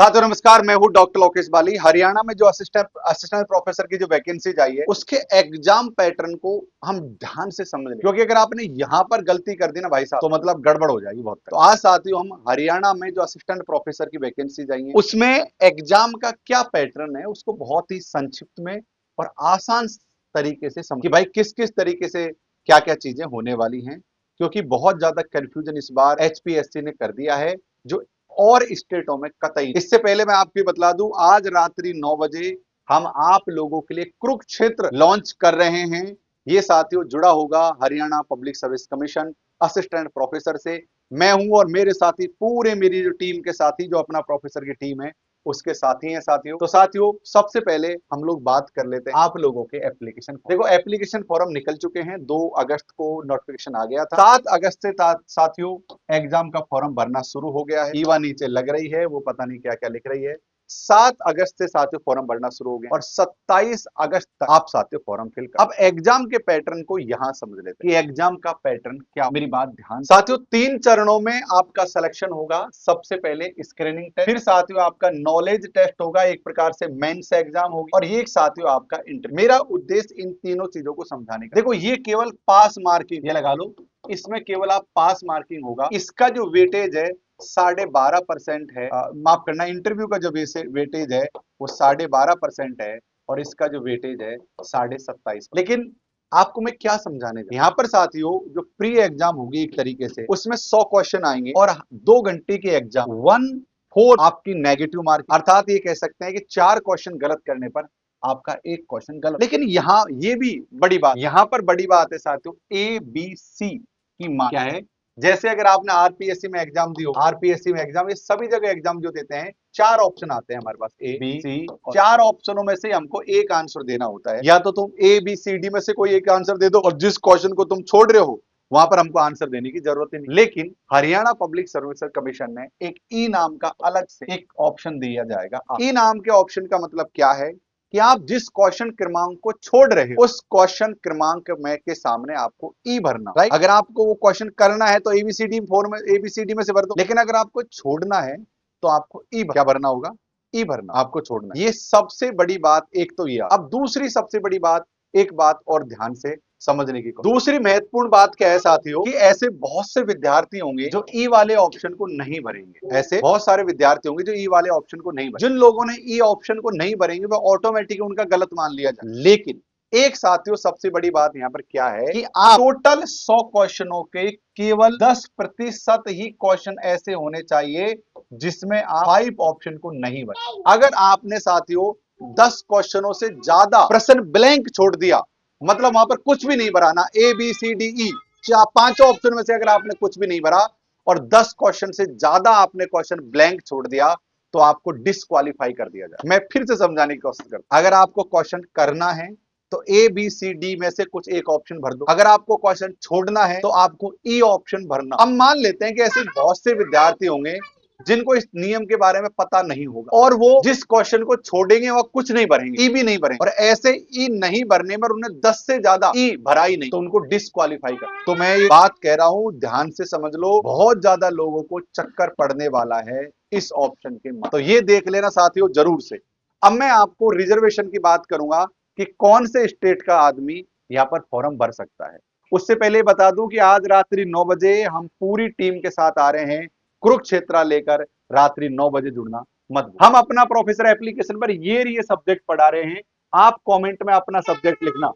साथियों नमस्कार, मैं हूं डॉक्टर लोकेश बाली। हरियाणा में जो असिस्टेंट प्रोफेसर की जो वैकेंसी आई है उसके एग्जाम पैटर्न को हम ध्यान से समझ लें, क्योंकि अगर आपने यहां पर गलती कर दी ना भाई साहब तो मतलब गड़बड़ हो जाएगी बहुत। तो आज साथियों हम हरियाणा में जो असिस्टेंट प्रोफेसर की वैकेंसी आई है उसमें एग्जाम का क्या पैटर्न है उसको बहुत ही संक्षिप्त में और आसान तरीके से समझ कि भाई किस किस तरीके से क्या क्या चीजें होने वाली हैं, क्योंकि बहुत ज्यादा कंफ्यूजन इस बार एचपीएससी ने कर दिया है जो और स्टेटों में कतई। इससे पहले मैं आपको बता दूं, आज रात्रि 9 बजे हम आप लोगों के लिए कुरुक्षेत्र लॉन्च कर रहे हैं। ये साथियों जुड़ा होगा Haryana public service commission assistant professor से। मैं हूं और मेरे साथी पूरे मेरी जो टीम के साथी जो अपना प्रोफेसर की टीम है उसके साथी हैं साथियों। तो साथियों सबसे पहले हम लोग बात कर लेते हैं आप लोगों के एप्लीकेशन। देखो एप्लीकेशन फॉर्म निकल चुके हैं, 2 अगस्त को नोटिफिकेशन आ गया था। 7 अगस्त से साथियों एग्जाम का फॉर्म भरना शुरू हो गया है। ईवा नीचे लग रही है, वो पता नहीं क्या क्या लिख रही है। 7 अगस्त से साथियों फॉर्म भरना शुरू हो गया और 27 अगस्त तक आप साथियों फॉर्म फिल कर। अब एग्जाम के पैटर्न को यहां समझ लेते हैं कि एग्जाम का पैटर्न क्या। मेरी बात ध्यान साथियों, 3 चरणों में आपका सिलेक्शन होगा। सबसे पहले स्क्रीनिंग टेस्ट, फिर साथियों आपका नॉलेज टेस्ट होगा, एक प्रकार से मेंस एग्जाम होगी, और ये साथियों आपका इंटरव्यू। मेरा उद्देश्य इन तीनों चीजों को समझाने का। देखो ये केवल पास मार्किंग, ये लगा लो, इसमें केवल आप पास मार्किंग होगा। इसका जो वेटेज है 12.5% है। माफ करना, इंटरव्यू का जो वेटेज है वो 12.5% है और इसका जो वेटेज है 27.5। लेकिन आपको मैं क्या समझाने जा यहाँ पर साथियों, जो प्री एग्जाम होगी एक तरीके से उसमें 100 क्वेश्चन आएंगे और 2 घंटे की एग्जाम 1/4 आपकी नेगेटिव मार्क, अर्थात ये कह सकते हैं कि 4 क्वेश्चन गलत करने पर आपका एक क्वेश्चन गलत। लेकिन यहाँ ये भी बड़ी बात, यहाँ पर बड़ी बात है साथियों, ए बी सी की मार्क क्या है। जैसे अगर आपने आरपीएससी में एग्जाम दी हो, आरपीएससी में एग्जाम, ये सभी जगह एग्जाम जो देते हैं 4 ऑप्शन आते हैं हमारे पास, ए बी सी। 4 ऑप्शनों में से हमको एक आंसर देना होता है। या तो तुम ए बी सी डी में से कोई एक आंसर दे दो और जिस क्वेश्चन को तुम छोड़ रहे हो वहां पर हमको आंसर देने की जरूरत ही नहीं। लेकिन हरियाणा पब्लिक सर्विस कमीशन ने एक ई नाम का अलग से एक ऑप्शन दिया जाएगा। ई नाम के ऑप्शन का मतलब क्या है कि आप जिस क्वेश्चन क्रमांक को छोड़ रहे हो उस क्वेश्चन क्रमांक में के सामने आपको ई भरना, राइट। अगर आपको वो क्वेश्चन करना है तो एबीसीडी फॉर्म में एबीसीडी में से भर दो, लेकिन अगर आपको छोड़ना है तो आपको ई क्या भरना होगा, ई भरना आपको छोड़ना। ये सबसे बड़ी बात एक तो ये। अब दूसरी सबसे बड़ी बात, एक बात और ध्यान से समझने की, दूसरी महत्वपूर्ण बात क्या है साथियों कि ऐसे बहुत से विद्यार्थी होंगे जो ई वाले ऑप्शन को नहीं भरेंगे। ऐसे बहुत सारे विद्यार्थी होंगे जो ई वाले ऑप्शन को नहीं भरेंगे। जिन लोगों ने ई ऑप्शन को नहीं भरेंगे वो ऑटोमेटिक उनका गलत मान लिया जाए। लेकिन एक साथियों सबसे बड़ी बात यहाँ पर क्या है कि आप टोटल 100 क्वेश्चनों के केवल 10% ही क्वेश्चन ऐसे होने चाहिए जिसमें आप 5 ऑप्शन को नहीं भरे। अगर आपने साथियों 10 क्वेश्चनों से ज्यादा प्रश्न ब्लैंक छोड़ दिया, मतलब वहां पर कुछ भी नहीं भरा, ना A B C D E, 5 option में से अगर आपने कुछ भी नहीं भरा और 10 क्वेश्चन से ज्यादा आपने क्वेश्चन ब्लैंक छोड़ दिया तो आपको डिस्क्वालीफाई कर दिया जाए। मैं फिर से समझाने की कोशिश करता हूं। अगर आपको क्वेश्चन करना है तो ए बी सी डी में से कुछ एक ऑप्शन भर दो। अगर आपको क्वेश्चन छोड़ना है तो आपको ई ऑप्शन भरना। अब मान लेते हैं कि ऐसे बहुत से विद्यार्थी होंगे जिनको इस नियम के बारे में पता नहीं होगा और वो जिस क्वेश्चन को छोड़ेंगे वो कुछ नहीं भरेंगे, ई भी नहीं भरेंगे, और ऐसे ई नहीं भरने पर उन्हें 10 से ज्यादा ई भरा ही नहीं तो उनको डिस्क्वालीफाई कर। तो मैं ये बात कह रहा हूं, ध्यान से समझ लो, बहुत ज्यादा लोगों को चक्कर पड़ने वाला है इस ऑप्शन के। तो ये देख लेना साथियों जरूर से। अब मैं आपको रिजर्वेशन की बात करूंगा कि कौन से स्टेट का आदमी यहाँ पर फॉर्म भर सकता है। उससे पहले बता दूं कि आज रात्रि 9 बजे हम पूरी टीम के साथ आ रहे हैं कुरुक्षेत्र लेकर। रात्रि 9 बजे जुड़ना मत भूलना। हम अपना प्रोफेसर एप्लीकेशन पर ये सब्जेक्ट पढ़ा रहे हैं। आप कमेंट में अपना सब्जेक्ट लिखना।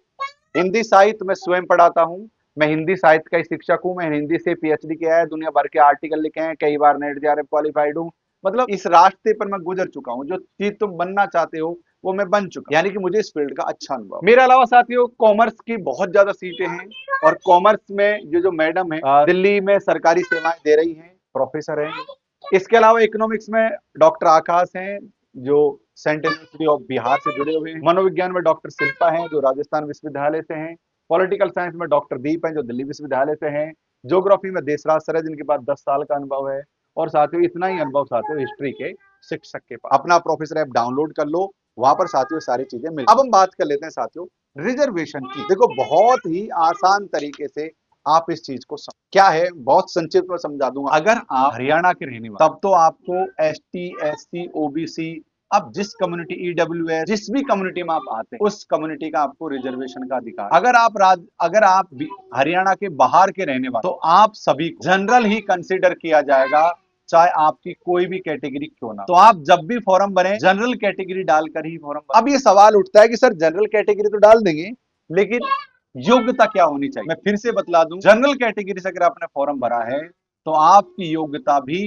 हिंदी साहित्य मैं स्वयं पढ़ाता हूं, मैं हिंदी साहित्य का शिक्षक हूं, मैं हिंदी से पीएचडी किया है, दुनिया भर के आर्टिकल लिखे हैं, कई बार नेट जेआरएफ क्वालिफाइड हूं। मतलब इस रास्ते पर मैं गुजर चुका हूं, जो चीज तुम बनना चाहते हो वो मैं बन चुका, यानी कि मुझे इस फील्ड का अच्छा अनुभव। मेरे अलावा साथियों कॉमर्स की बहुत ज्यादा सीटें हैं और कॉमर्स में जो मैडम है दिल्ली में सरकारी सेवाएं दे रही हैं, प्रोफेसर हैं। इसके अलावा इकोनॉमिक्स में डॉक्टर आकाश हैं जो सेंट्रल यूनिवर्सिटी ऑफ बिहार से जुड़े हुए हैं। मनोविज्ञान में डॉक्टर शिल्पा हैं जो राजस्थान विश्वविद्यालय से हैं। पॉलिटिकल साइंस में डॉक्टर दीप हैं जो दिल्ली विश्वविद्यालय से हैं। ज्योग्राफी में देशराज सर है जिनके पास 10 साल का अनुभव है। और साथियों इतना ही अनुभव साथियों हिस्ट्री के शिक्षक के पास। अपना प्रोफेसर ऐप डाउनलोड कर लो, वहां पर साथियों सारी चीजें मिल। अब हम बात कर लेते हैं साथियों रिजर्वेशन की। देखो बहुत ही आसान तरीके से आप इस चीज को क्या है बहुत संक्षिप्त में समझा दूंगा। अगर आप हरियाणा के रहने वाले तब तो आपको एसटी, एससी, ओबीसी, अब जिस कम्युनिटी ईडब्ल्यूएस जिस भी कम्युनिटी में आप आते हैं उस कम्युनिटी का आपको रिजर्वेशन का अधिकार। अगर आप हरियाणा के बाहर के रहने वाले तो आप सभी को जनरल ही कंसिडर किया जाएगा, चाहे आपकी कोई भी कैटेगरी क्यों ना। तो आप जब भी फॉर्म भरें जनरल कैटेगरी डालकर ही फॉर्म भरें। अब ये सवाल उठता है कि सर जनरल कैटेगरी तो डाल देंगे लेकिन योग्यता क्या होनी चाहिए। मैं फिर से बतला दूं, जनरल कैटेगरी से अगर आपने फॉर्म भरा है तो आपकी योग्यता भी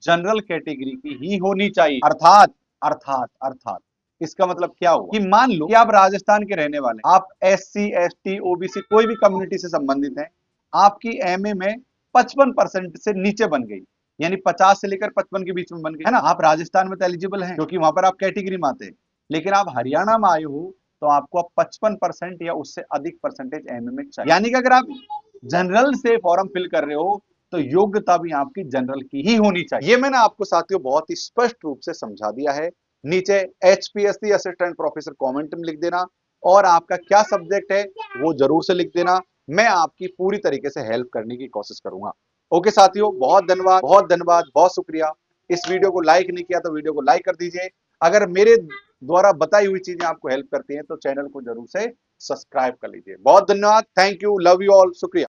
जनरल कैटेगरी की ही होनी चाहिए। अर्थात अर्थात अर्थात इसका मतलब क्या हुआ कि मान लो कि आप राजस्थान के रहने वाले, आप एससी, एसटी, ओबीसी कोई भी कम्युनिटी से संबंधित हैं, आपकी एमए में 55% से नीचे बन गई, यानी 50 से लेकर 55 के बीच में बन गई है ना, आप राजस्थान में तो एलिजिबल हैं क्योंकि वहां पर आप कैटेगरी में आते हैं। लेकिन आप हरियाणा में आए हो तो आपको 55% या उससे अधिक परसेंटेज एमए में चाहिए। यानी कि अगर आप जनरल से फॉर्म फिल कर रहे हो तो योग्यता भी आपकी जनरल की ही होनी चाहिए। ये मैंने आपको साथियों बहुत ही स्पष्ट रूप से समझा दिया है। नीचे एचपीएससी असिस्टेंट प्रोफेसर कमेंट में लिख देना और आपका क्या सब्जेक्ट है वो जरूर से लिख देना। मैं आपकी पूरी तरीके से हेल्प करने की कोशिश करूंगा। ओके साथियों, बहुत धन्यवाद, बहुत धन्यवाद, बहुत शुक्रिया। इस वीडियो को लाइक नहीं किया तो वीडियो को लाइक कर दीजिए। अगर मेरे द्वारा बताई हुई चीजें आपको हेल्प करती हैं तो चैनल को जरूर से सब्सक्राइब कर लीजिए। बहुत धन्यवाद, thank you, love you all, शुक्रिया।